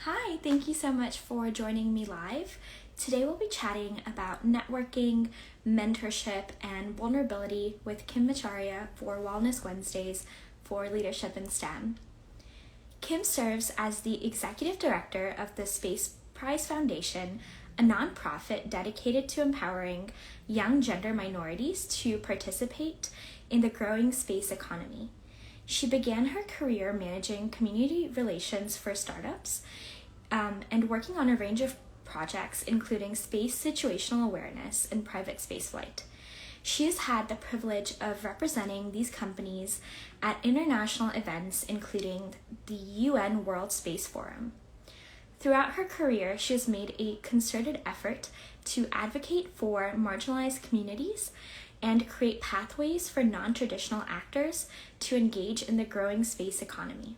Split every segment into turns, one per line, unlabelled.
Hi, thank you so much for joining me live. Today we'll be chatting about networking, mentorship, and vulnerability with Kim Macharia for Wellness Wednesdays for Leadership in STEM. Kim serves as the executive director of the Space Prize Foundation, a nonprofit dedicated to empowering young gender minorities to participate in the growing space economy. She began her career managing community relations for startups and working on a range of projects, including space situational awareness and private spaceflight. She has had the privilege of representing these companies at international events, including the UN World Space Forum. Throughout her career, she has made a concerted effort to advocate for marginalized communities and create pathways for non-traditional actors to engage in the growing space economy.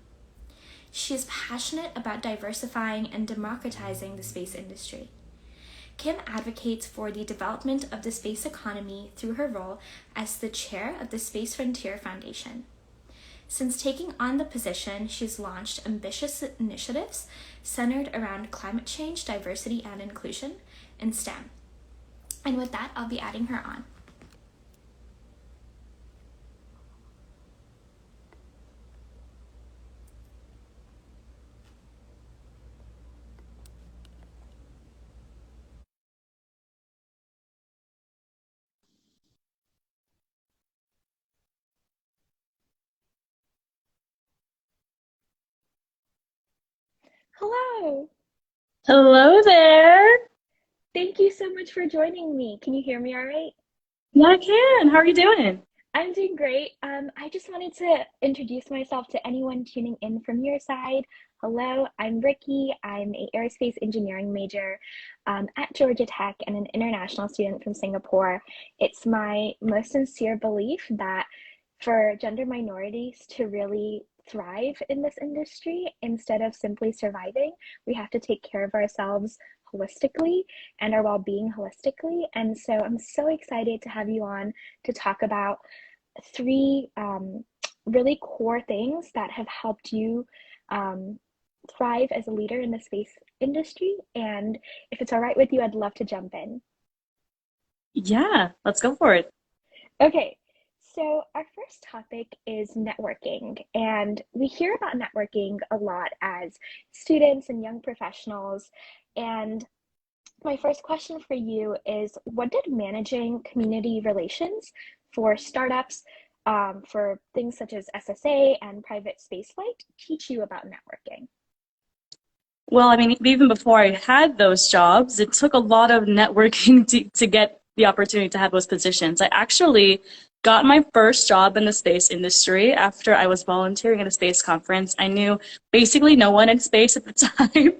She is passionate about diversifying and democratizing the space industry. Kim advocates for the development of the space economy through her role as the chair of the Space Frontier Foundation. Since taking on the position, she's launched ambitious initiatives centered around climate change, diversity, and inclusion in STEM. And with that, I'll be adding her on. Hello.
Hello there.
Thank you so much for joining me. Can you hear me all right?
Yeah, I can. How are you doing?
I'm doing great. I just wanted to introduce myself to anyone tuning in from your side. Hello, I'm Ricky. I'm a aerospace engineering major at Georgia Tech and an international student from Singapore. It's my most sincere belief that for gender minorities to really thrive in this industry, instead of simply surviving, we have to take care of ourselves holistically and our well-being holistically. And so I'm so excited to have you on to talk about three really core things that have helped you um, thrive as a leader in the space industry. And if it's all right with you, I'd love to jump in.
Yeah, let's go for it.
Okay, so our first topic is networking. And we hear about networking a lot as students and young professionals. And my first question for you is, what did managing community relations for startups, for things such as SSA and private spaceflight, teach you about networking?
Well, I mean, even before I had those jobs, it took a lot of networking to get the opportunity to have those positions. I actually got my first job in the space industry after I was volunteering at a space conference. I knew basically no one in space at the time,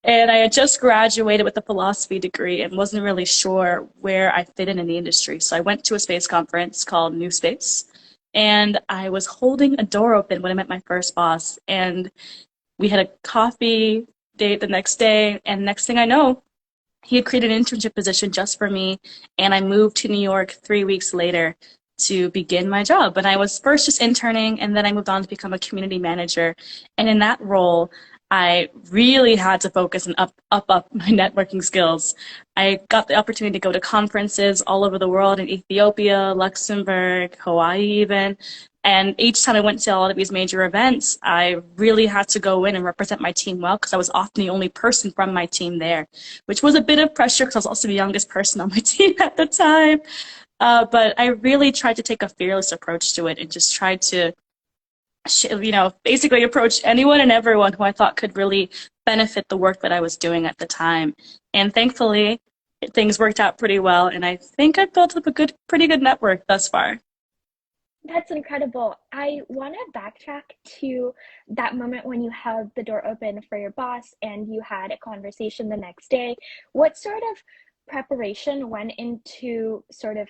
and I had just graduated with a philosophy degree and wasn't really sure where I fit in the industry. So I went to a space conference called New Space, and I was holding a door open when I met my first boss, and we had a coffee date the next day, and next thing I know, he had created an internship position just for me, and I moved to New York 3 weeks later to begin my job. And I was first just interning, and then I moved on to become a community manager. And in that role, I really had to focus and up my networking skills. I got the opportunity to go to conferences all over the world in Ethiopia, Luxembourg, Hawaii even. And each time I went to all of these major events, I really had to go in and represent my team well because I was often the only person from my team there, which was a bit of pressure because I was also the youngest person on my team at the time. But I really tried to take a fearless approach to it and just tried to, basically approach anyone and everyone who I thought could really benefit the work that I was doing at the time. And thankfully, things worked out pretty well. And I think I've built up a pretty good network thus far.
That's incredible. I want to backtrack to that moment when you held the door open for your boss and you had a conversation the next day. What sort of preparation went into sort of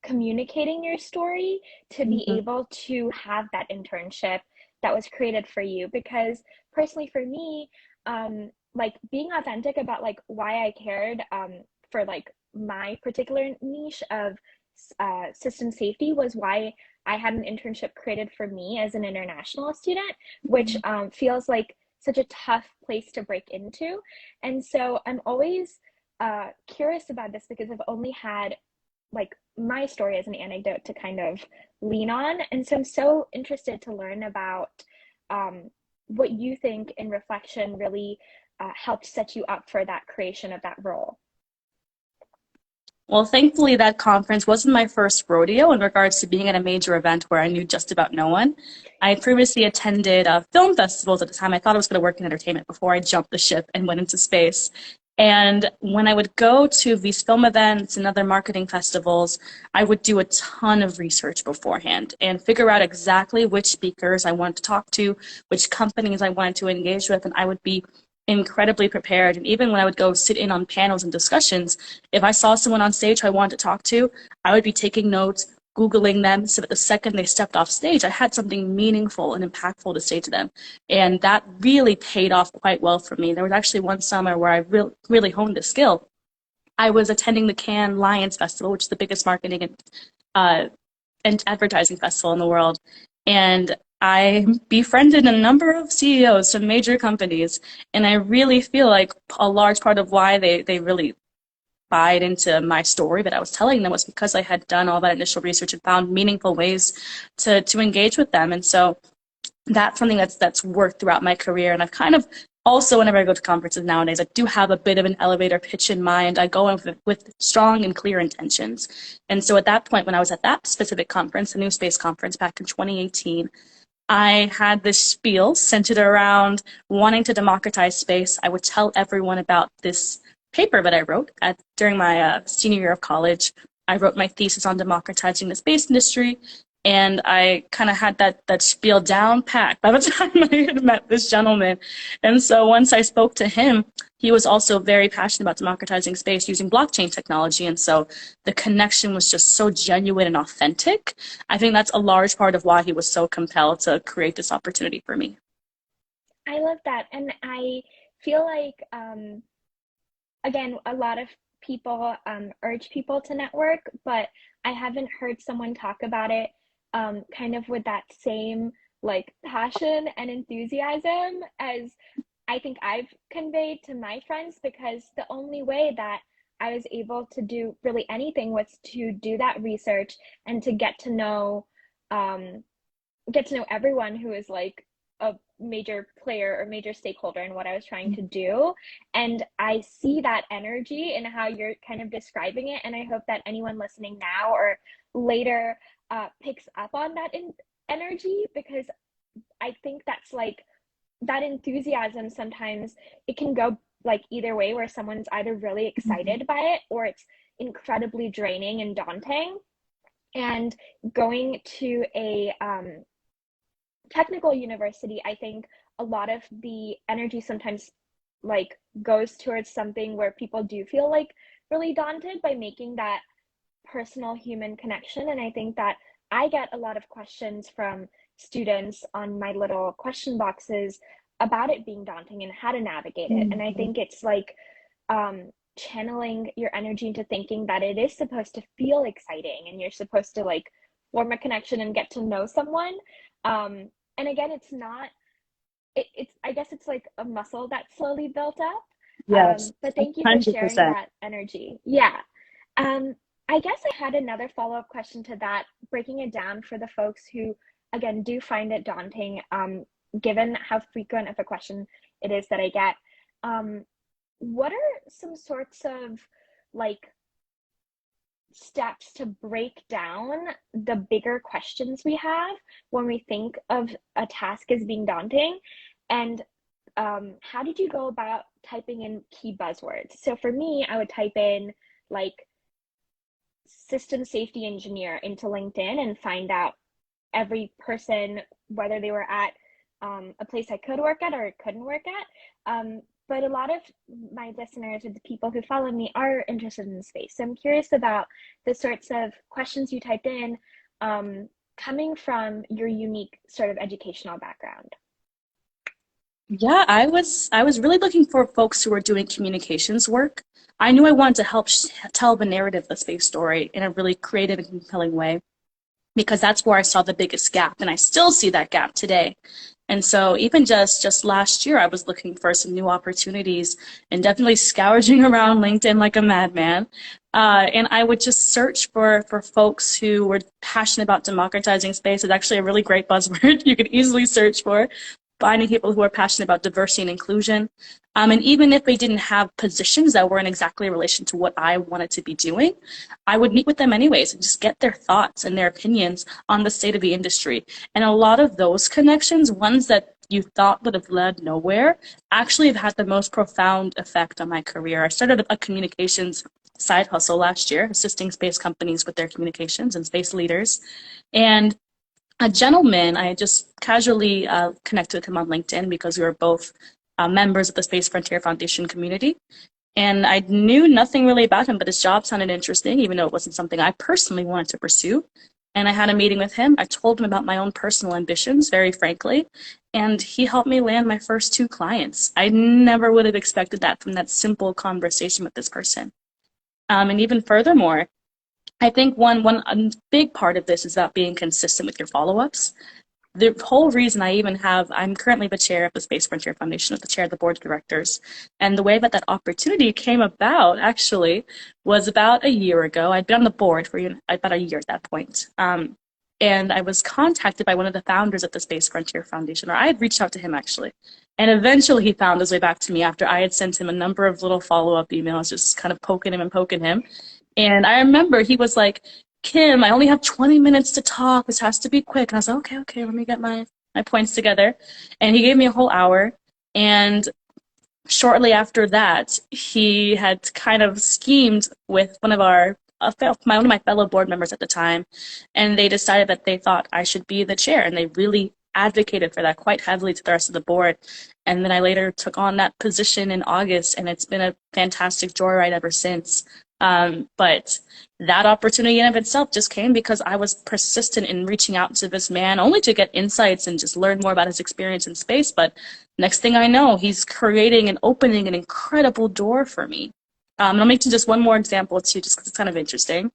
communicating your story to be
Mhm.
able to have that internship that was created for you? Because personally, for me, like being authentic about like why I cared for like my particular niche of system safety was why I had an internship created for me as an international student, which feels like such a tough place to break into. And so I'm always curious about this because I've only had like my story as an anecdote to kind of lean on. And so I'm so interested to learn about what you think in reflection really helped set you up for that creation of that role.
Well, thankfully, that conference wasn't my first rodeo in regards to being at a major event where I knew just about no one. I had previously attended film festivals at the time. I thought I was going to work in entertainment before I jumped the ship and went into space. And when I would go to these film events and other marketing festivals, I would do a ton of research beforehand and figure out exactly which speakers I wanted to talk to, which companies I wanted to engage with, and I would be incredibly prepared. And even when I would go sit in on panels and discussions, if I saw someone on stage who I wanted to talk to, I would be taking notes, Googling them, so that the second they stepped off stage, I had something meaningful and impactful to say to them. And that really paid off quite well for me. There was actually one summer where I really honed this skill. I was attending the Cannes Lions Festival, which is the biggest marketing and advertising festival in the world. And I befriended a number of CEOs from major companies, and I really feel like a large part of why they really bought into my story that I was telling them was because I had done all that initial research and found meaningful ways to engage with them. And so that's something that's worked throughout my career. And I've kind of also, whenever I go to conferences nowadays, I do have a bit of an elevator pitch in mind. I go in with strong and clear intentions. And so at that point, when I was at that specific conference, the New Space Conference back in 2018, I had this spiel centered around wanting to democratize space. I would tell everyone about this paper that I wrote during my senior year of college. I wrote my thesis on democratizing the space industry, and I kind of had that spiel down packed by the time I had met this gentleman. And so once I spoke to him, he was also very passionate about democratizing space using blockchain technology. And so the connection was just so genuine and authentic. I think that's a large part of why he was so compelled to create this opportunity for me.
I love that. And I feel like, again, a lot of people urge people to network, but I haven't heard someone talk about it kind of with that same like passion and enthusiasm as I think I've conveyed to my friends, because the only way that I was able to do really anything was to do that research and to um, get to know everyone who is like a major player or major stakeholder in what I was trying to do. And I see that energy in how you're kind of describing it. And I hope that anyone listening now or later picks up on that energy, because I think that's like that enthusiasm. Sometimes it can go like either way, where someone's either really excited by it or it's incredibly draining and daunting. And going to a technical university, I think a lot of the energy sometimes like goes towards something where people do feel like really daunted by making that personal human connection. And I think that I get a lot of questions from students on my little question boxes about it being daunting and how to navigate it. And I think it's like channeling your energy into thinking that it is supposed to feel exciting and you're supposed to like form a connection and get to know someone. And again, it's not, it's, I guess it's like a muscle that's slowly built up.
Yes,
But thank you for sharing
100%.
that energy. Yeah. I guess I had another follow-up question to that, breaking it down for the folks who, again, do find it daunting, given how frequent of a question it is that I get. What are some sorts of like steps to break down the bigger questions we have when we think of a task as being daunting? And how did you go about typing in key buzzwords? So for me, I would type in like system safety engineer into LinkedIn and find out every person, whether they were at a place I could work at or couldn't work at. But a lot of my listeners or the people who follow me are interested in space. So I'm curious about the sorts of questions you typed in coming from your unique sort of educational background.
Yeah, I was really looking for folks who were doing communications work. I knew I wanted to help tell the narrative of the space story in a really creative and compelling way. because that's where I saw the biggest gap, and I still see that gap today. And so even just last year, I was looking for some new opportunities and definitely scourging around LinkedIn like a madman. And I would just search for folks who were passionate about democratizing space. It's actually a really great buzzword you could easily search for, finding people who are passionate about diversity and inclusion. And even if they didn't have positions that weren't exactly in relation to what I wanted to be doing, I would meet with them anyways and just get their thoughts and their opinions on the state of the industry. And a lot of those connections, ones that you thought would have led nowhere, actually have had the most profound effect on my career. I started a communications side hustle last year, assisting space companies with their communications and space leaders. And a gentleman, I just casually connected with him on LinkedIn because we were both members of the Space Frontier Foundation community. And I knew nothing really about him, but his job sounded interesting, even though it wasn't something I personally wanted to pursue. And I had a meeting with him. I told him about my own personal ambitions, very frankly, and he helped me land my first 2 clients. I never would have expected that from that simple conversation with this person. And even furthermore, I think one big part of this is about being consistent with your follow-ups. The whole reason I'm currently the chair of the Space Frontier Foundation, the chair of the board of directors. And the way that opportunity came about actually was about a year ago. I'd been on the board for about a year at that point. And I was contacted by one of the founders of the Space Frontier Foundation, or I had reached out to him actually. And eventually he found his way back to me after I had sent him a number of little follow-up emails, just kind of poking him. And I remember he was like, Kim, I only have 20 minutes to talk. This has to be quick. And I was like, okay, let me get my points together. And he gave me a whole hour. And shortly after that, he had kind of schemed with one of my fellow board members at the time. And they decided that they thought I should be the chair. And they really advocated for that quite heavily to the rest of the board. And then I later took on that position in August. And it's been a fantastic joyride ever since. But that opportunity in of itself just came because I was persistent in reaching out to this man, only to get insights and just learn more about his experience in space. But next thing I know, he's creating and opening an incredible door for me. And I'll make just one more example too, just because it's kind of interesting.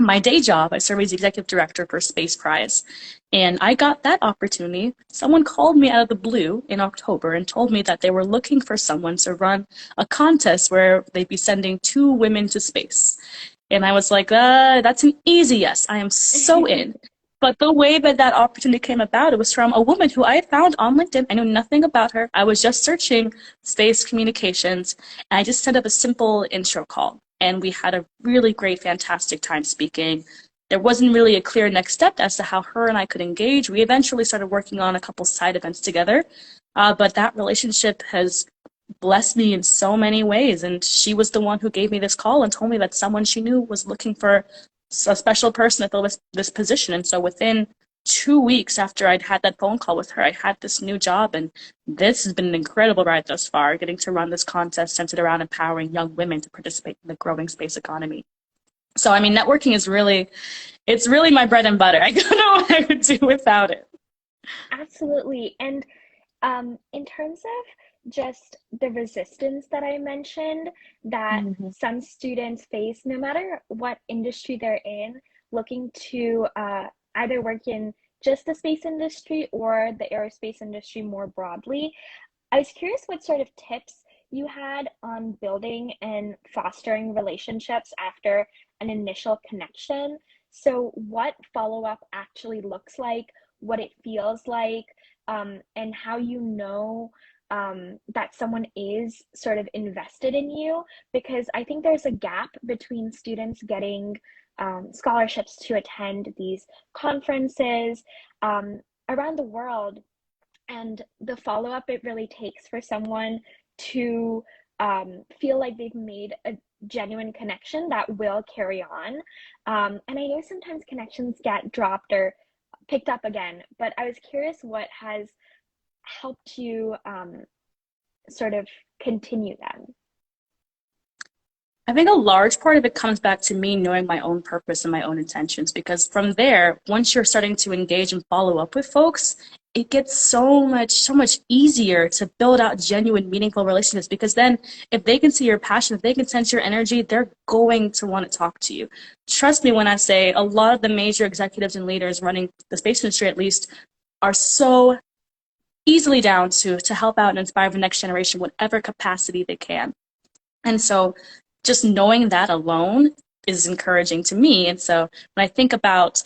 My day job, I serve as executive director for Space Prize. And I got that opportunity. Someone called me out of the blue in October and told me that they were looking for someone to run a contest where they'd be sending 2 women to space. And I was like, that's an easy yes. I am so in. But the way that opportunity came about, it was from a woman who I had found on LinkedIn. I knew nothing about her. I was just searching space communications. And I just set up a simple intro call. And we had a really great, fantastic time speaking. There wasn't really a clear next step as to how her and I could engage. We eventually started working on a couple side events together. But that relationship has blessed me in so many ways. And she was the one who gave me this call and told me that someone she knew was looking for a special person to fill this position. And so within 2 weeks after I'd had that phone call with her, I had this new job. And this has been an incredible ride thus far, getting to run this contest centered around empowering young women to participate in the growing space economy. So, I mean, networking is it's really my bread and butter. I don't know what I would do without it.
Absolutely. And in terms of just the resistance that I mentioned that some students face, no matter what industry they're in, looking to either work in just the space industry or the aerospace industry more broadly, I was curious what sort of tips you had on building and fostering relationships after an initial connection. So what follow-up actually looks like, what it feels like, and how you know that someone is sort of invested in you, because I think there's a gap between students getting scholarships to attend these conferences around the world, and the follow-up it really takes for someone to feel like they've made a genuine connection that will carry on. And I know sometimes connections get dropped or picked up again, but I was curious what has helped you sort of continue them.
I think a large part of it comes back to me knowing my own purpose and my own intentions, because from there, once you're starting to engage and follow up with folks, it gets so much easier to build out genuine, meaningful relationships, because then if they can see your passion, if they can sense your energy, they're going to want to talk to you. Trust me when I say a lot of the major executives and leaders running the space industry, at least, are so easily down to help out and inspire the next generation, whatever capacity they can. And so just knowing that alone is encouraging to me. And so when I think about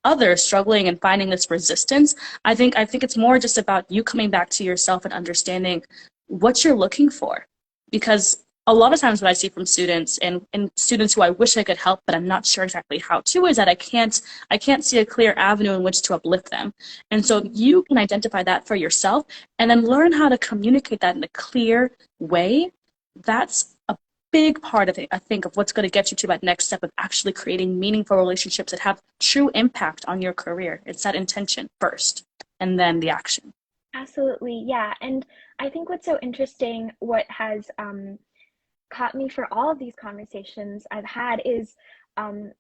others struggling and finding this resistance, I think it's more just about you coming back to yourself and understanding what you're looking for. Because a lot of times what I see from students and students who I wish I could help, but I'm not sure exactly how to, is that I can't see a clear avenue in which to uplift them. And so you can identify that for yourself and then learn how to communicate that in a clear way. That's a big part of it, I think, of what's going to get you to that next step of actually creating meaningful relationships that have true impact on your career. It's that intention first and then the action.
Absolutely, yeah. And I think what's so interesting, what has caught me for all of these conversations I've had is um,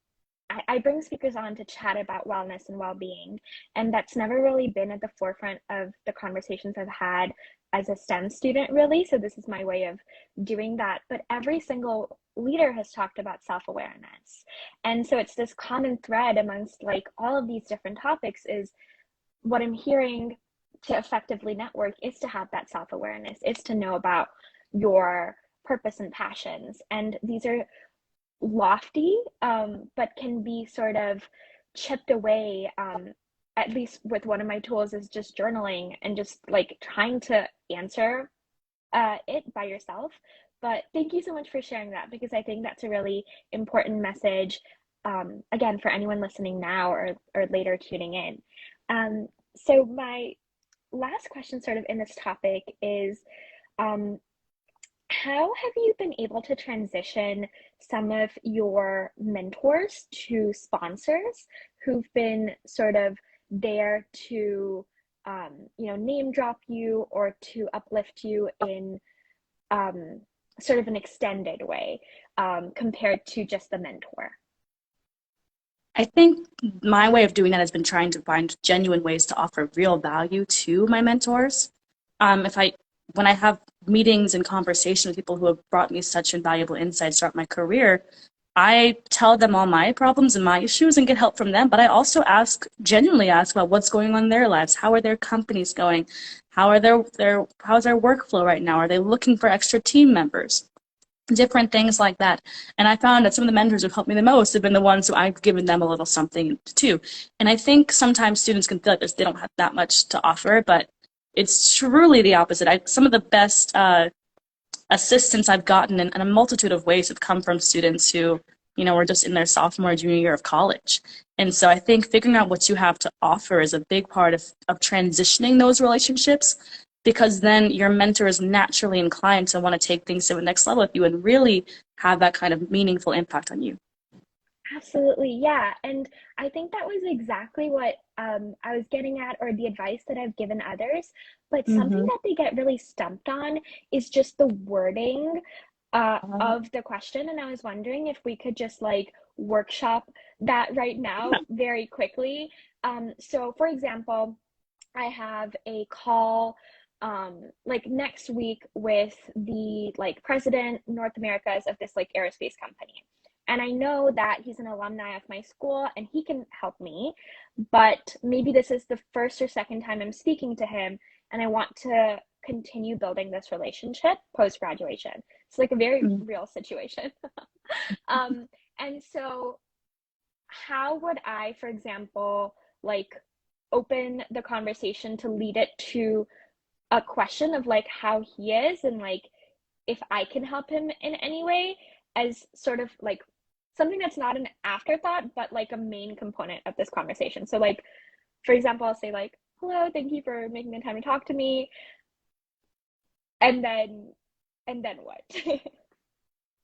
I bring speakers on to chat about wellness and well-being, and that's never really been at the forefront of the conversations I've had as a STEM student, really. So this is my way of doing that. But every single leader has talked about self-awareness. And so it's this common thread amongst like all of these different topics is what I'm hearing to effectively network is to have that self-awareness, is to know about your purpose and passions. And these are lofty, but can be sort of chipped away. At least with one of my tools is just journaling and just like trying to answer it by yourself. But thank you so much for sharing that because I think that's a really important message. Again, for anyone listening now or later tuning in. So my last question, sort of in this topic, is um, how have you been able to transition some of your mentors to sponsors who've been sort of there to, name drop you or to uplift you in sort of an extended way compared to just the mentor?
I think my way of doing that has been trying to find genuine ways to offer real value to my mentors. If I When I have meetings and conversations with people who have brought me such invaluable insights throughout my career, I tell them all my problems and my issues and get help from them. But I also genuinely ask about what's going on in their lives. How are their companies going? How's their workflow right now? Are they looking for extra team members? Different things like that. And I found that some of the mentors who've helped me the most have been the ones who I've given them a little something too. And I think sometimes students can feel like they don't have that much to offer, but it's truly the opposite. Some of the best assistance I've gotten in a multitude of ways have come from students who, were just in their sophomore, junior year of college. And so I think figuring out what you have to offer is a big part of transitioning those relationships, because then your mentor is naturally inclined to want to take things to the next level with you and really have that kind of meaningful impact on you.
Absolutely, yeah. And I think that was exactly what I was getting at, or the advice that I've given others. But something
Mm-hmm.
that they get really stumped on is just the wording of the question. And I was wondering if we could just like workshop that right now very quickly. So, for example, I have a call like next week with the like president North Americas of this like aerospace company. And I know that he's an alumni of my school and he can help me, but maybe this is the first or second time I'm speaking to him and I want to continue building this relationship post graduation. It's like a very real situation. um, and so how would I, for example, like open the conversation to lead it to a question of like how he is and like if I can help him in any way as sort of like something that's not an afterthought but like a main component of this conversation. So like for example, I'll say like, hello, thank you for making the time to talk to me. And then what?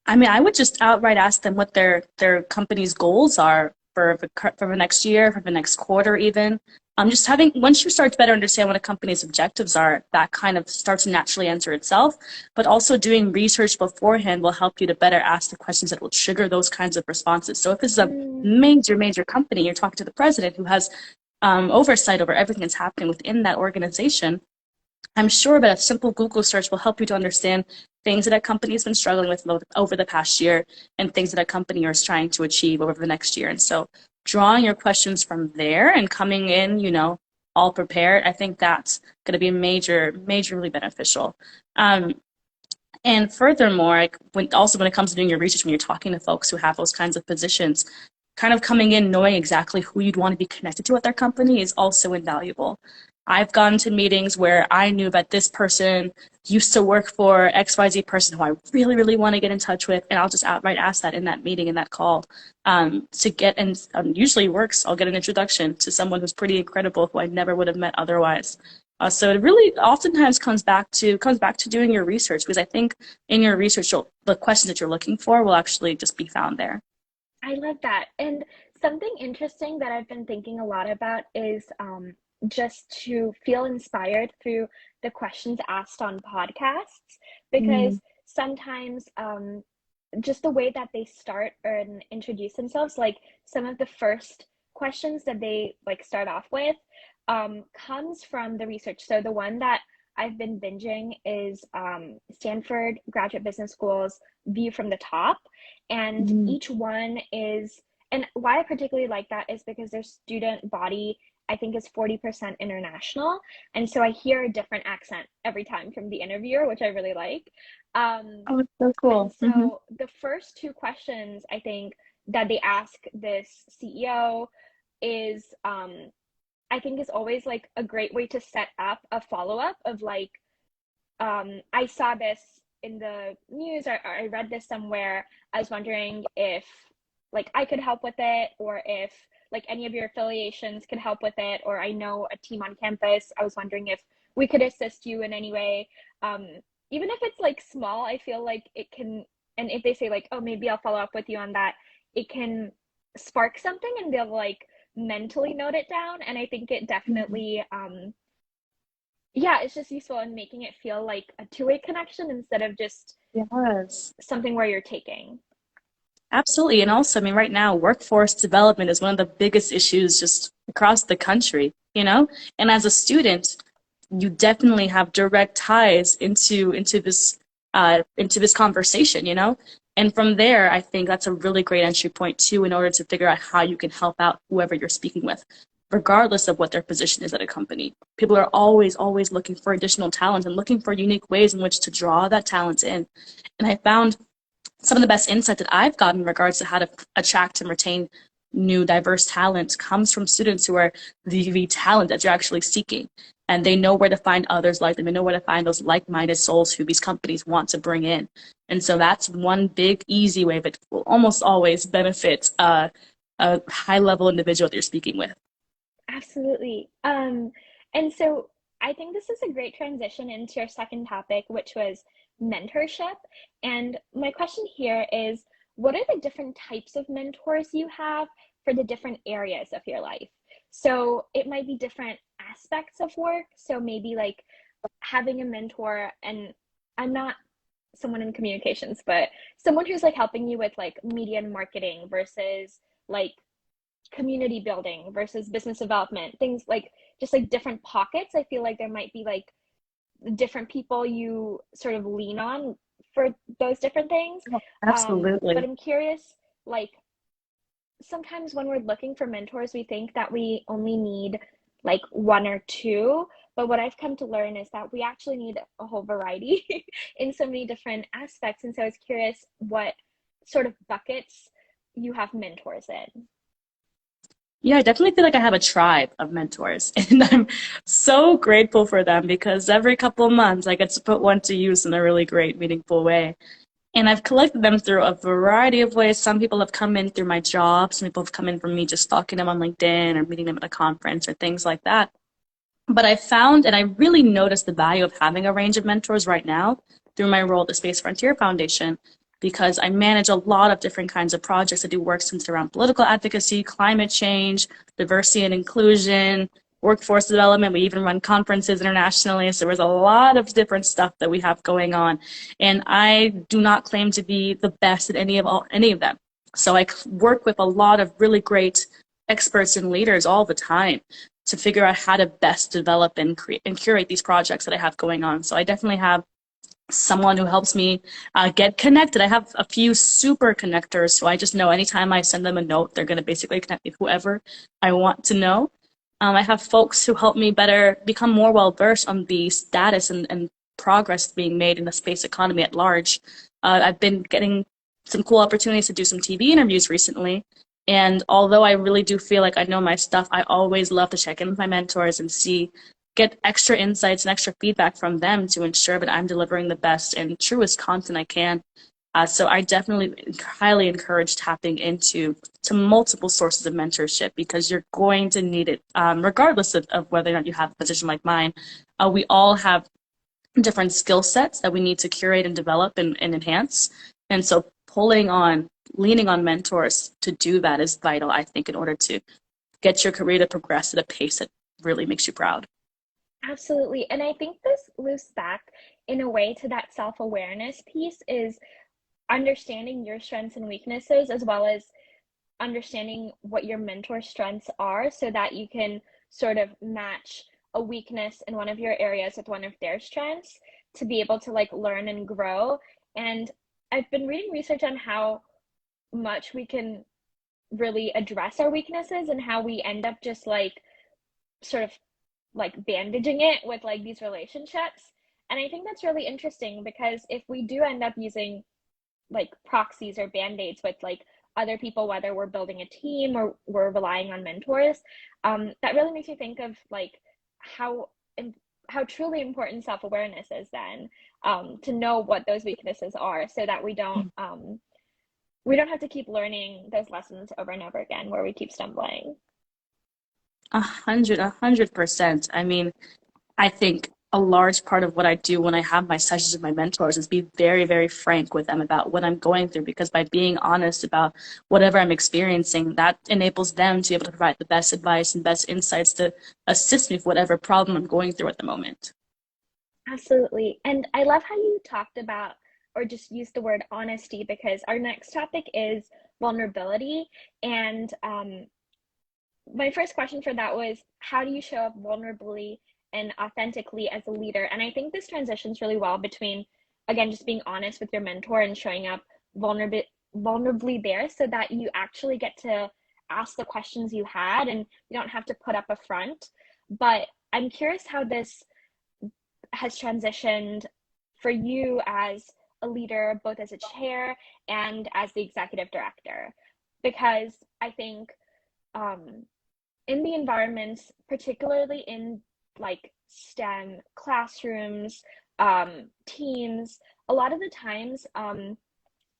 I mean, I would just outright ask them what their company's goals are for the next year, for the next quarter, even. Just having Once you start to better understand what a company's objectives are, that kind of starts to naturally answer itself. But also doing research beforehand will help you to better ask the questions that will trigger those kinds of responses. So if this is a major company, you're talking to the president who has oversight over everything that's happening within that organization, I'm sure that a simple Google search will help you to understand things that a company has been struggling with over the past year and things that a company is trying to achieve over the next year. And so drawing your questions from there and coming in, all prepared, I think that's going to be majorly beneficial. And furthermore, when it comes to doing your research, when you're talking to folks who have those kinds of positions, kind of coming in knowing exactly who you'd want to be connected to at their company is also invaluable. I've gone to meetings where I knew that this person used to work for XYZ person who I really, really want to get in touch with, and I'll just outright ask that in that meeting, in that call, to get, and usually works, I'll get an introduction to someone who's pretty incredible who I never would have met otherwise. So it really oftentimes comes back to doing your research, because I think in your research, the questions that you're looking for will actually just be found there.
I love that. And something interesting that I've been thinking a lot about is just to feel inspired through the questions asked on podcasts, because sometimes just the way that they start and introduce themselves, like some of the first questions that they like start off with comes from the research. So the one that I've been binging is Stanford Graduate Business School's View from the Top. And each one is, and why I particularly like that is because their student body, I think, is 40% international. And so I hear a different accent every time from the interviewer, which I really like.
Oh, it's so cool.
So the first two questions, I think, that they ask this CEO is, I think, is always like a great way to set up a follow-up of like, I saw this in the news, or I read this somewhere. I was wondering if like I could help with it, or if like any of your affiliations could help with it, or I know a team on campus. I was wondering if we could assist you in any way. Even if it's like small, I feel like it can, and if they say like, oh, maybe I'll follow up with you on that, it can spark something and they'll like mentally note it down. And I think it definitely, it's just useful in making it feel like a two-way connection instead of just something where you're taking.
Absolutely. And also, I mean, right now, workforce development is one of the biggest issues just across the country, And as a student, you definitely have direct ties into this conversation, And from there, I think that's a really great entry point too, in order to figure out how you can help out whoever you're speaking with, regardless of what their position is at a company. People are always looking for additional talent and looking for unique ways in which to draw that talent in. And I found some of the best insight that I've gotten in regards to how to attract and retain new diverse talent comes from students who are the talent that you're actually seeking. And they know where to find others like them. They know where to find those like-minded souls who these companies want to bring in. And so that's one big, easy way that will almost always benefit a high-level individual that you're speaking with.
Absolutely. And so I think this is a great transition into our second topic, which was mentorship. And my question here is, what are the different types of mentors you have for the different areas of your life? So it might be different aspects of work. So maybe like having a mentor, and I'm not someone in communications, but someone who's like helping you with like media and marketing versus like community building versus business development, things like just like different pockets. I feel like there might be like different people you sort of lean on for those different things.
Absolutely.
But I'm curious, like sometimes when we're looking for mentors, we think that we only need like one or two. But what I've come to learn is that we actually need a whole variety in so many different aspects. And so I was curious what sort of buckets you have mentors in.
Yeah, I definitely feel like I have a tribe of mentors, and I'm so grateful for them because every couple of months I get to put one to use in a really great, meaningful way. And I've collected them through a variety of ways. Some people have come in through my job. Some people have come in from me just stalking them on LinkedIn or meeting them at a conference or things like that. But I found, and I really noticed the value of having a range of mentors right now through my role at the Space Frontier Foundation, because I manage a lot of different kinds of projects. I do work centered around political advocacy, climate change, diversity and inclusion, workforce development. We even run conferences internationally. So there's a lot of different stuff that we have going on. And I do not claim to be the best at any of them. So I work with a lot of really great experts and leaders all the time to figure out how to best develop and create and curate these projects that I have going on. So I definitely have someone who helps me get connected. I have a few super connectors, so I just know anytime I send them a note, they're going to basically connect me with whoever I want to know. I have folks who help me better become more well versed on the status and progress being made in the space economy at large. I've been getting some cool opportunities to do some TV interviews recently. And although I really do feel like I know my stuff, I always love to check in with my mentors and get extra insights and extra feedback from them to ensure that I'm delivering the best and truest content I can. So I definitely highly encourage tapping into multiple sources of mentorship, because you're going to need it, regardless of whether or not you have a position like mine. We all have different skill sets that we need to curate and develop and enhance. And so leaning on mentors to do that is vital, I think, in order to get your career to progress at a pace that really makes you proud.
Absolutely. And I think this loops back in a way to that self-awareness piece, is understanding your strengths and weaknesses, as well as understanding what your mentor's strengths are, so that you can sort of match a weakness in one of your areas with one of their strengths to be able to like learn and grow. And I've been reading research on how much we can really address our weaknesses, and how we end up just like sort of like bandaging it with like these relationships. And I think that's really interesting, because if we do end up using like proxies or band-aids with like other people, whether we're building a team or we're relying on mentors, that really makes me think of like how truly important self-awareness is then, to know what those weaknesses are, so that we don't have to keep learning those lessons over and over again where we keep stumbling.
100%. I mean, I think a large part of what I do when I have my sessions with my mentors is be very, very frank with them about what I'm going through, because by being honest about whatever I'm experiencing, that enables them to be able to provide the best advice and best insights to assist me with whatever problem I'm going through at the moment.
Absolutely. And I love how you talked about, or just used the word honesty, because our next topic is vulnerability. And my first question for that was, how do you show up vulnerably and authentically as a leader? And I think this transitions really well between, again, just being honest with your mentor and showing up vulnerably there, so that you actually get to ask the questions you had and you don't have to put up a front. But I'm curious how this has transitioned for you as a leader, both as a chair and as the executive director, because I think in the environments, particularly in like STEM classrooms, teams, a lot of the times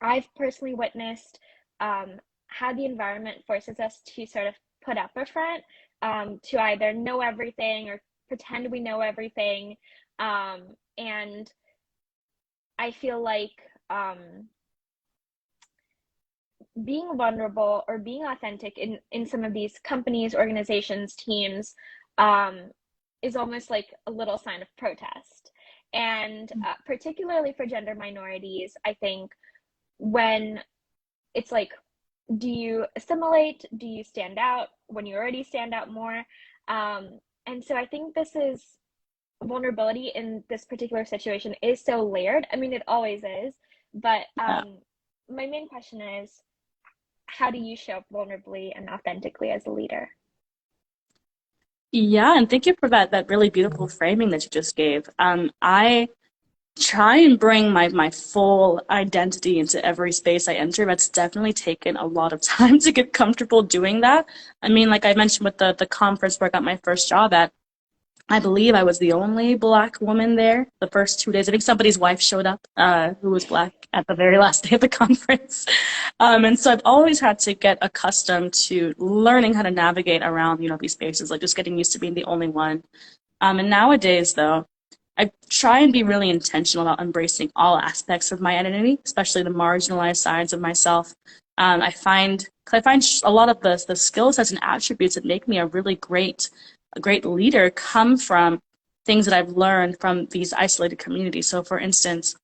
I've personally witnessed how the environment forces us to sort of put up a front, to either know everything or pretend we know everything. And I feel like being vulnerable or being authentic in some of these companies, organizations, teams, is almost like a little sign of protest. And particularly for gender minorities, I think when it's like, do you assimilate? Do you stand out when you already stand out more? And so I think this is vulnerability in this particular situation is so layered. I mean, it always is. But my main question is, how do you show up vulnerably and authentically as a leader?
Yeah, and thank you for that really beautiful framing that you just gave. I try and bring my full identity into every space I enter. That's definitely taken a lot of time to get comfortable doing that. I mean, like I mentioned with the conference where I got my first job at, I believe I was the only Black woman there the first 2 days. I think somebody's wife showed up who was Black at the very last day of the conference. And so I've always had to get accustomed to learning how to navigate around, these spaces, like just getting used to being the only one. And nowadays, though, I try and be really intentional about embracing all aspects of my identity, especially the marginalized sides of myself. I find a lot of the skill sets and attributes that make me a great leader come from things that I've learned from these isolated communities. So for instance,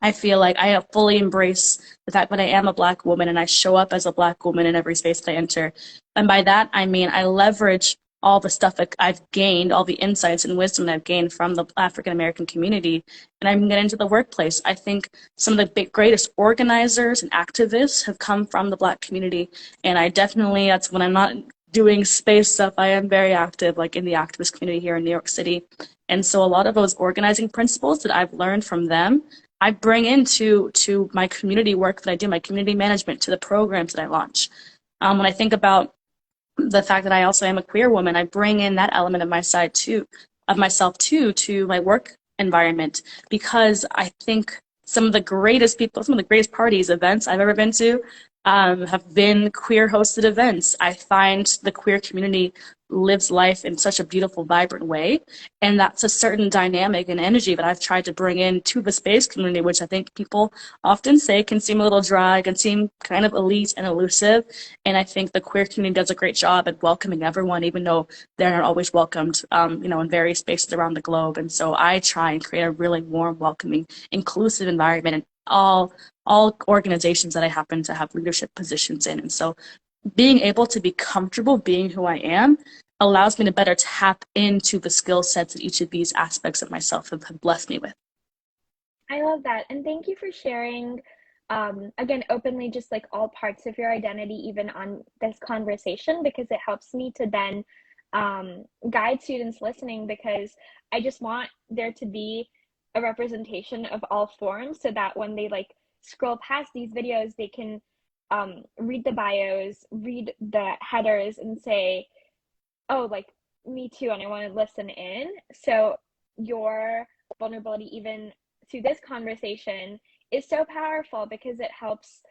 I feel like I have fully embraced the fact that I am a Black woman and I show up as a Black woman in every space that I enter And by that, I mean I leverage all the stuff that I've gained, all the insights and wisdom that I've gained from the African American community, and I can get into the workplace. I think some of the greatest organizers and activists have come from the Black community, and I definitely, that's when I'm not doing space stuff, I am very active, like in the activist community here in New York City. And so a lot of those organizing principles that I've learned from them, I bring into my community work that I do, my community management, to the programs that I launch. When I think about the fact that I also am a queer woman, I bring in that element of myself too, to my work environment, because I think some of the greatest people, some of the greatest parties, events I've ever been to, have been queer hosted events. I find the queer community lives life in such a beautiful, vibrant way. And that's a certain dynamic and energy that I've tried to bring in to the space community, which I think people often say can seem a little dry, can seem kind of elite and elusive. And I think the queer community does a great job at welcoming everyone, even though they're not always welcomed, in various spaces around the globe. And so I try and create a really warm, welcoming, inclusive environment in all organizations that I happen to have leadership positions in. And so being able to be comfortable being who I am allows me to better tap into the skill sets that each of these aspects of myself have blessed me with.
I love that. And thank you for sharing, again, openly, just like all parts of your identity, even on this conversation, because it helps me to then guide students listening, because I just want there to be a representation of all forms, so that when they like scroll past these videos, they can read the bios, read the headers, and say, oh, like me too, and I want to listen in. So your vulnerability, even through this conversation, is so powerful, because it helps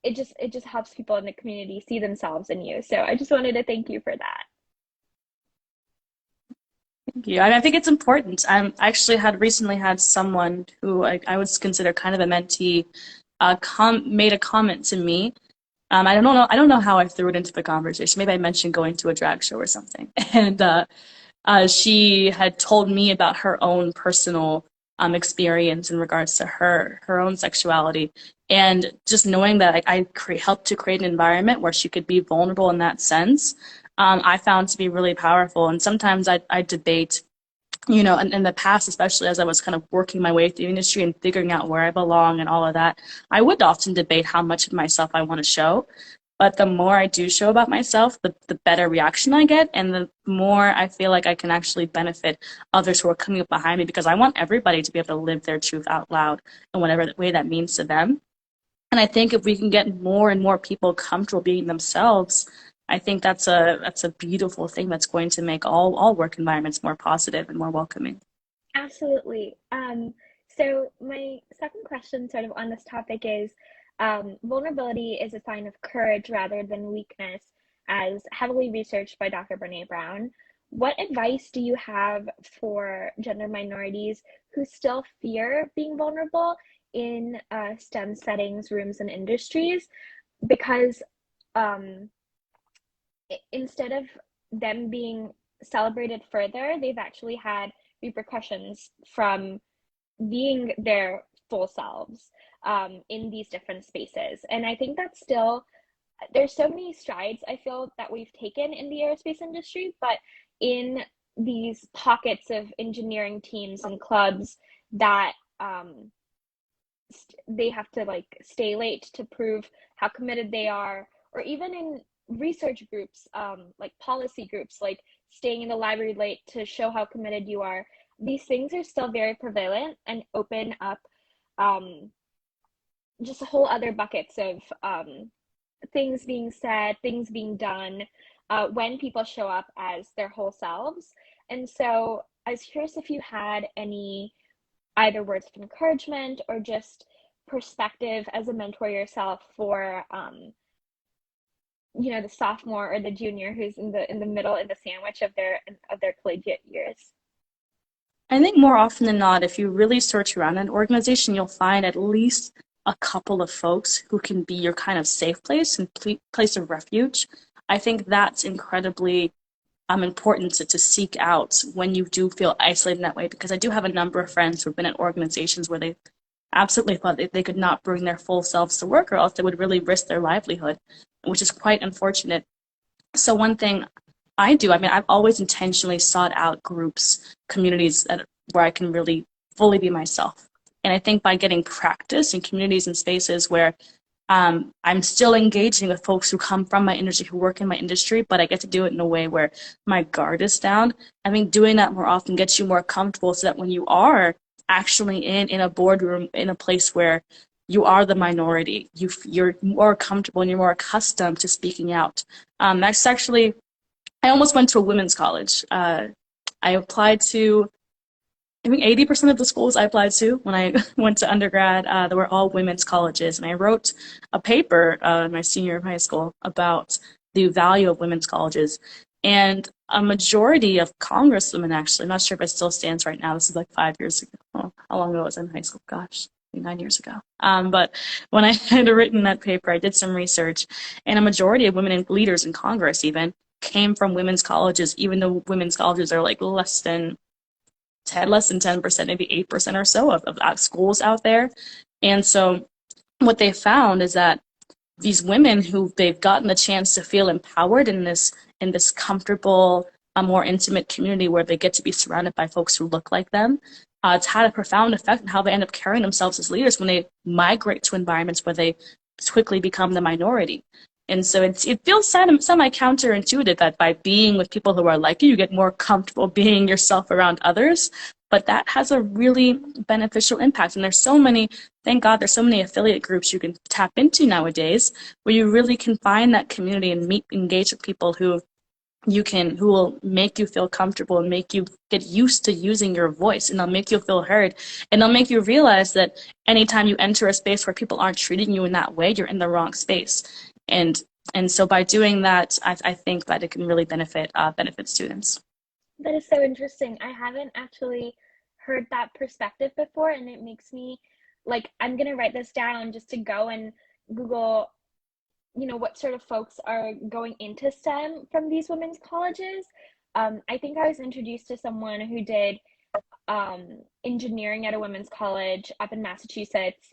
it just helps people in the community see themselves in you. So I just wanted to thank you for that.
Thank you. I think it's important. I actually had recently had someone who I would consider kind of a mentee made a comment to me. I don't know how I threw it into the conversation. Maybe I mentioned going to a drag show or something. And she had told me about her own personal experience in regards to her own sexuality. And just knowing that I helped to create an environment where she could be vulnerable in that sense, I found to be really powerful. And sometimes I debate, in the past, especially as I was kind of working my way through the industry and figuring out where I belong and all of that, I would often debate how much of myself I want to show. But the more I do show about myself, the better reaction I get, and the more I feel like I can actually benefit others who are coming up behind me, because I want everybody to be able to live their truth out loud in whatever way that means to them. And I think if we can get more and more people comfortable being themselves, I think that's a beautiful thing that's going to make all work environments more positive and more welcoming.
Absolutely. So my second question sort of on this topic is, vulnerability is a sign of courage rather than weakness, as heavily researched by Dr. Brene Brown. What advice do you have for gender minorities who still fear being vulnerable in STEM settings, rooms, and industries? Because instead of them being celebrated further, they've actually had repercussions from being their full selves in these different spaces. And I think that's still, there's so many strides I feel that we've taken in the aerospace industry, but in these pockets of engineering teams and clubs that they have to like stay late to prove how committed they are, or even in research groups, like policy groups, like staying in the library late to show how committed you are. These things are still very prevalent and open up just a whole other buckets of things being said, things being done when people show up as their whole selves. And so I was curious if you had any either words of encouragement or just perspective as a mentor yourself for the sophomore or the junior who's in the middle, in the sandwich of their collegiate years.
I think more often than not, if you really search around an organization, you'll find at least a couple of folks who can be your kind of safe place and place of refuge. I think that's incredibly important to seek out when you do feel isolated in that way, because I do have a number of friends who've been at organizations where they absolutely thought they could not bring their full selves to work, or else they would really risk their livelihood. which is quite unfortunate. So one thing I do, I mean, I've always intentionally sought out groups, communities where I can really fully be myself. And I think by getting practice in communities and spaces where I'm still engaging with folks who come from my industry, who work in my industry, but I get to do it in a way where my guard is down. I think doing that more often gets you more comfortable so that when you are actually in a boardroom, in a place where you are the minority, you're more comfortable and you're more accustomed to speaking out. That's actually, I almost went to a women's college. I applied to, I think 80% of the schools I applied to when I went to undergrad, they were all women's colleges. And I wrote a paper in my senior year of high school about the value of women's colleges. And a majority of congresswomen, actually, I'm not sure if it still stands right now. This is like 5 years ago. Oh, how long ago was I in high school? Gosh, 9 years ago. But when I had written that paper, I did some research, and a majority of women leaders in Congress even came from women's colleges, even though women's colleges are like less than 10%, maybe 8% or so of schools out there. And so what they found is that these women who they've gotten the chance to feel empowered in this comfortable, a more intimate community where they get to be surrounded by folks who look like them, it's had a profound effect on how they end up carrying themselves as leaders when they migrate to environments where they quickly become the minority. And so it feels semi counterintuitive that by being with people who are like you get more comfortable being yourself around others. But that has a really beneficial impact. And there's so many, thank God, there's so many affiliate groups you can tap into nowadays where you really can find that community and engage with people who will make you feel comfortable and make you get used to using your voice, and they'll make you feel heard, and they'll make you realize that anytime you enter a space where people aren't treating you in that way, you're in the wrong space. And so by doing that, I think that it can really benefit students.
That is so interesting. I haven't actually heard that perspective before, and it makes me like, I'm gonna write this down just to go and Google, what sort of folks are going into STEM from these women's colleges. I think I was introduced to someone who did engineering at a women's college up in Massachusetts.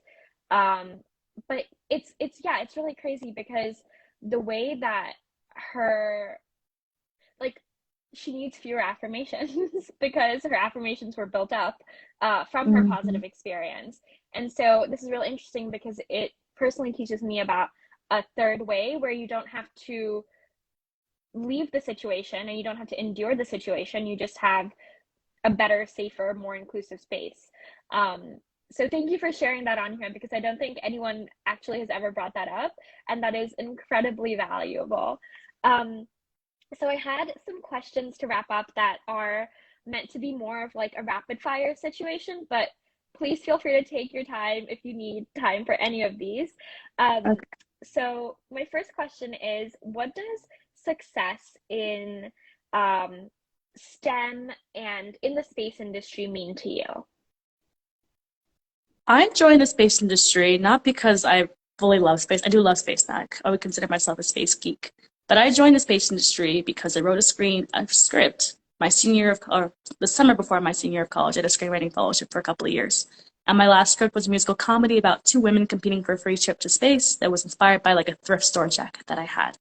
But it's really crazy because the way that her, like, she needs fewer affirmations because her affirmations were built up from her positive experience. And so this is really interesting because it personally teaches me about a third way where you don't have to leave the situation and you don't have to endure the situation. You just have a better, safer, more inclusive space. So thank you for sharing that on here because I don't think anyone actually has ever brought that up, and that is incredibly valuable. So I had some questions to wrap up that are meant to be more of like a rapid fire situation, but please feel free to take your time if you need time for any of these.
Okay.
So my first question is, what does success in STEM and in the space industry mean to you?
I joined the space industry not because I fully love space. I do love space now. I would consider myself a space geek. But I joined the space industry because I wrote a script my senior year or the summer before my senior year of college. I had a screenwriting fellowship for a couple of years. And my last script was a musical comedy about two women competing for a free trip to space that was inspired by like a thrift store jacket that I had.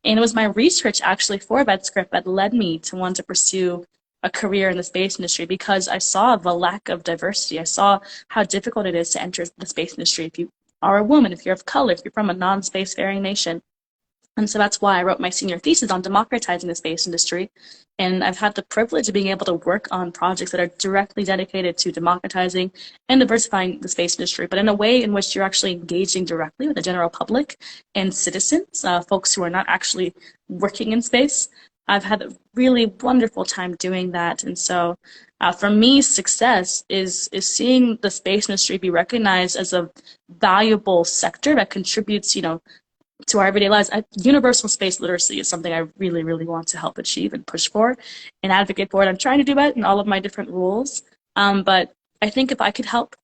And it was my research actually for that script that led me to want to pursue a career in the space industry because I saw the lack of diversity. I saw how difficult it is to enter the space industry if you are a woman, if you're of color, if you're from a non-spacefaring nation. And so that's why I wrote my senior thesis on democratizing the space industry. And I've had the privilege of being able to work on projects that are directly dedicated to democratizing and diversifying the space industry, but in a way in which you're actually engaging directly with the general public and citizens, folks who are not actually working in space. I've had a really wonderful time doing that. And so for me, success is seeing the space industry be recognized as a valuable sector that contributes, to our everyday lives. Universal space literacy is something I really, really want to help achieve and push for and advocate for it. I'm trying to do that in all of my different roles. But I think if I could help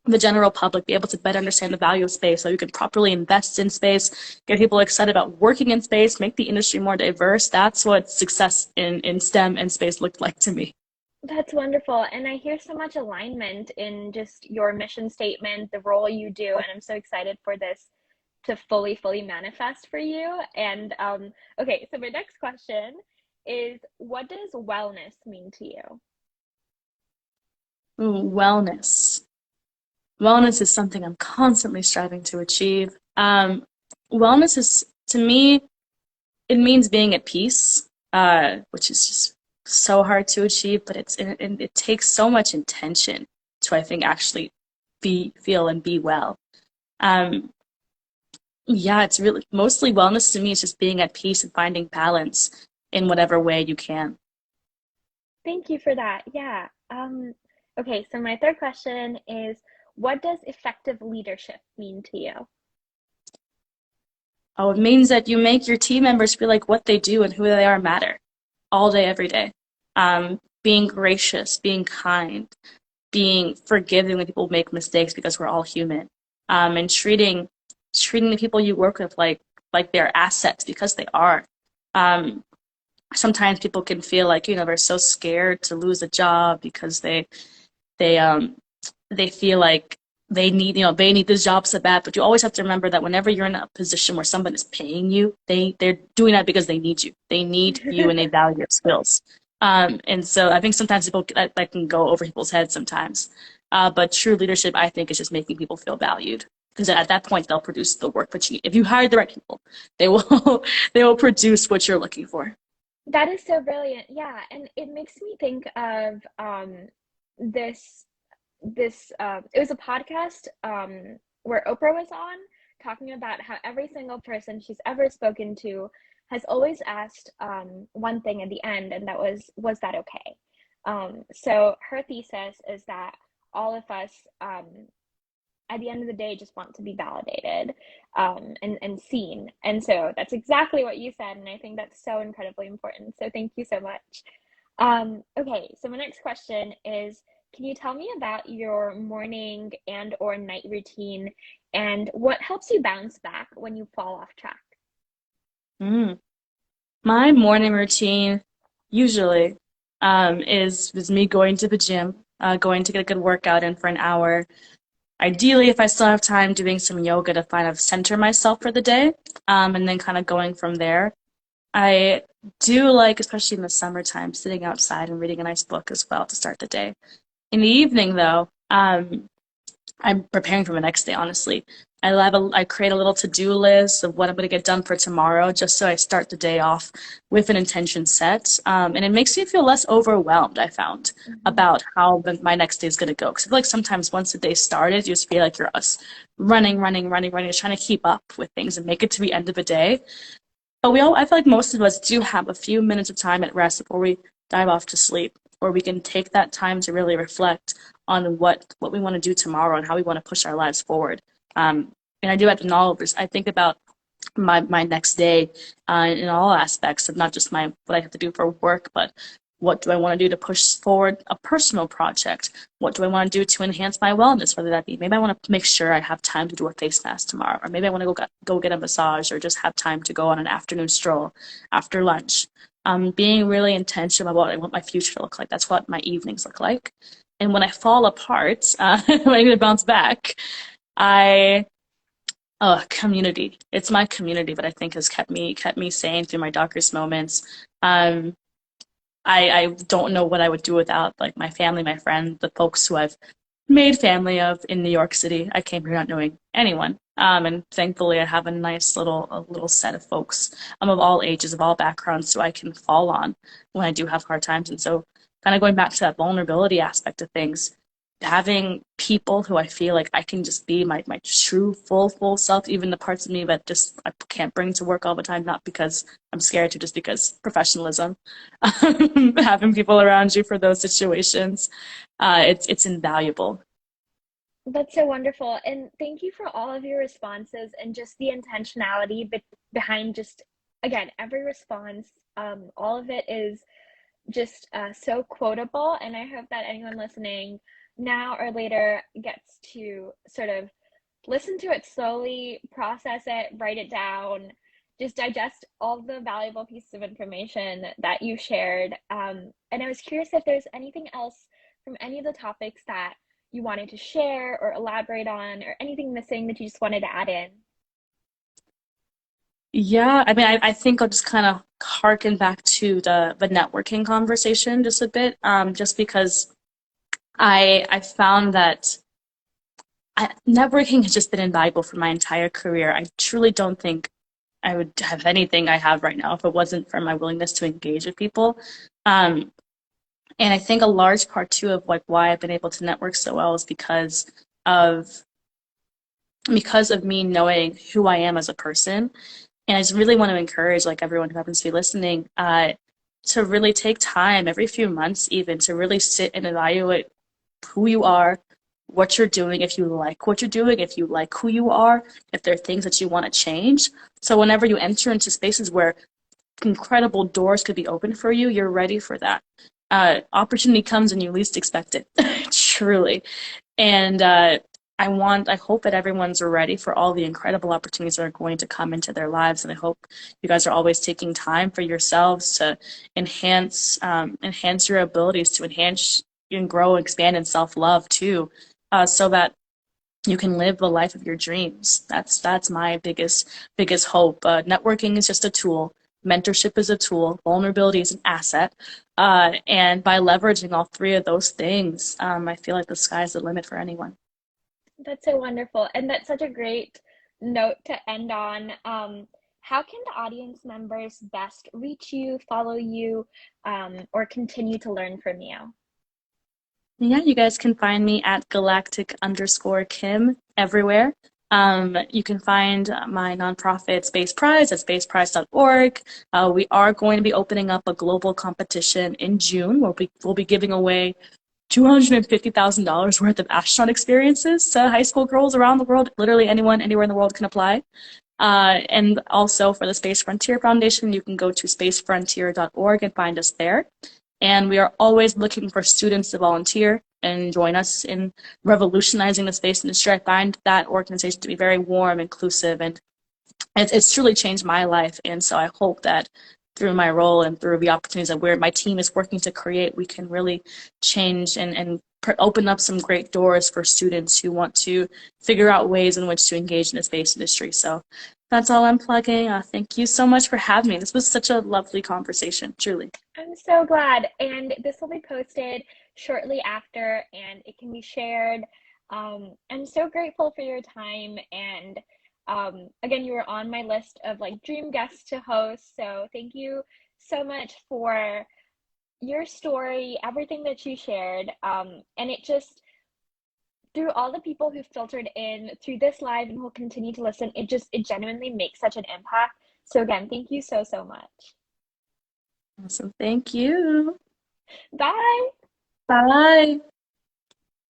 the general public be able to better understand the value of space so you can properly invest in space, get people excited about working in space, make the industry more diverse, that's what success in STEM and space looked like to me.
That's wonderful. And I hear so much alignment in just your mission statement, the role you do, and I'm so excited for this to fully manifest for you. And okay, so my next question is, what does wellness mean to you?
Ooh, wellness. Wellness is something I'm constantly striving to achieve. Wellness is, to me, it means being at peace, which is just so hard to achieve, but it takes so much intention to, I think, actually feel and be well. Um, yeah, it's really mostly wellness to me is just being at peace and finding balance in whatever way you can.
Thank you for that. Yeah. Okay, so my third question is, what does effective leadership mean to you?
Oh, it means that you make your team members feel like what they do and who they are matter all day, every day. Being gracious, being kind, being forgiving when people make mistakes because we're all human, and treating the people you work with like they're assets because they are. Um, Sometimes people can feel like they're so scared to lose a job because they they feel like they need this job so bad. But you always have to remember that whenever you're in a position where someone is paying you, they're doing that because they need you. They need you and they value your skills. And so I think sometimes people that can go over people's heads sometimes. But true leadership, I think, is just making people feel valued. Because at that point, they'll produce the work. But if you hire the right people, they will they will produce what you're looking for.
That is so brilliant. Yeah, and it makes me think of this it was a podcast where Oprah was on talking about how every single person she's ever spoken to has always asked one thing at the end, and that was that okay? So her thesis is that all of us at the end of the day just want to be validated and seen. And so that's exactly what you said, and I think that's so incredibly important. So thank you so much. Okay, so my next question is, can you tell me about your morning and or night routine and what helps you bounce back when you fall off track?
Mm. My morning routine usually is me going to the gym, going to get a good workout in for an hour. Ideally, if I still have time, doing some yoga to kind of center myself for the day, and then kind of going from there. I do like, especially in the summertime, sitting outside and reading a nice book as well to start the day. In the evening, though, I'm preparing for the next day, honestly. I create a little to-do list of what I'm going to get done for tomorrow, just so I start the day off with an intention set. And it makes me feel less overwhelmed, I found,
Mhm.
about how my next day is going to go. Because I feel like sometimes once the day started, you just feel like you're us running, just trying to keep up with things and make it to the end of the day. But I feel like most of us do have a few minutes of time at rest before we dive off to sleep, where we can take that time to really reflect on what we want to do tomorrow and how we want to push our lives forward. And I do that in all of this. I think about my next day in all aspects of not just my what I have to do for work, but what do I want to do to push forward a personal project? What do I want to do to enhance my wellness? Whether that be maybe I want to make sure I have time to do a face mask tomorrow, or maybe I want to go get a massage, or just have time to go on an afternoon stroll after lunch. Being really intentional about what I want my future to look like. That's what my evenings look like. And when I fall apart, when I need to bounce back, I community. It's my community that I think has kept me sane through my darkest moments. Um, I don't know what I would do without like my family, my friends, the folks who I've made family of in New York City. I came here not knowing anyone. And thankfully I have a little set of folks of all ages, of all backgrounds who I can fall on when I do have hard times. And so kind of going back to that vulnerability aspect of things, having people who I feel like I can just be my true full self, even the parts of me that just I can't bring to work all the time, not because I'm scared to, just because professionalism. Having people around you for those situations, it's invaluable.
That's so wonderful. And thank you for all of your responses and just the intentionality behind just, again, every response. All of it is just so quotable. And I hope that anyone listening now or later gets to sort of listen to it slowly, process it, write it down, just digest all the valuable pieces of information that you shared. And I was curious if there's anything else from any of the topics that you wanted to share or elaborate on, or anything missing that you just wanted to add in.
Yeah, I mean, I think I'll just kind of harken back to the networking conversation just a bit, just because I found that networking has just been invaluable for my entire career. I truly don't think I would have anything I have right now if it wasn't for my willingness to engage with people. Um, and I think a large part too of like why I've been able to network so well is of because of me knowing who I am as a person. And I just really want to encourage like everyone who happens to be listening, to really take time every few months even to really sit and evaluate who you are, what you're doing, if you like what you're doing, if you like who you are, if there are things that you want to change. So whenever you enter into spaces where incredible doors could be open for you, you're ready for that. Opportunity comes when you least expect it, truly. And I hope that everyone's ready for all the incredible opportunities that are going to come into their lives. And I hope you guys are always taking time for yourselves to enhance your abilities to enhance and grow, expand in self-love too, so that you can live the life of your dreams. That's my biggest hope. Networking is just a tool. Mentorship is a tool. Vulnerability is an asset. And by leveraging all three of those things, I feel like the sky's the limit for anyone.
That's so wonderful. And that's such a great note to end on. How can the audience members best reach you, follow you, or continue to learn from you?
Yeah, you guys can find me at galactic_Kim everywhere. You can find my nonprofit Space Prize at spaceprize.org. We are going to be opening up a global competition in June where we'll be giving away $250,000 worth of astronaut experiences to high school girls around the world. Literally anyone, anywhere in the world can apply. And also for the Space Frontier Foundation, you can go to spacefrontier.org and find us there. And we are always looking for students to volunteer and join us in revolutionizing the space industry. I find that organization to be very warm, inclusive, and it's truly changed my life. And so I hope that through my role and through the opportunities that my team is working to create, we can really change and open up some great doors for students who want to figure out ways in which to engage in the space industry. So that's all I'm plugging. Thank you so much for having me. This was such a lovely conversation, truly.
I'm so glad. And this will be posted shortly after and it can be shared. I'm so grateful for your time. And again, you were on my list of like dream guests to host. So thank you so much for your story, everything that you shared. And it just, through all the people who filtered in through this live and will continue to listen, it genuinely makes such an impact. So again, thank you so, so much.
Awesome. Thank you.
Bye.
Bye.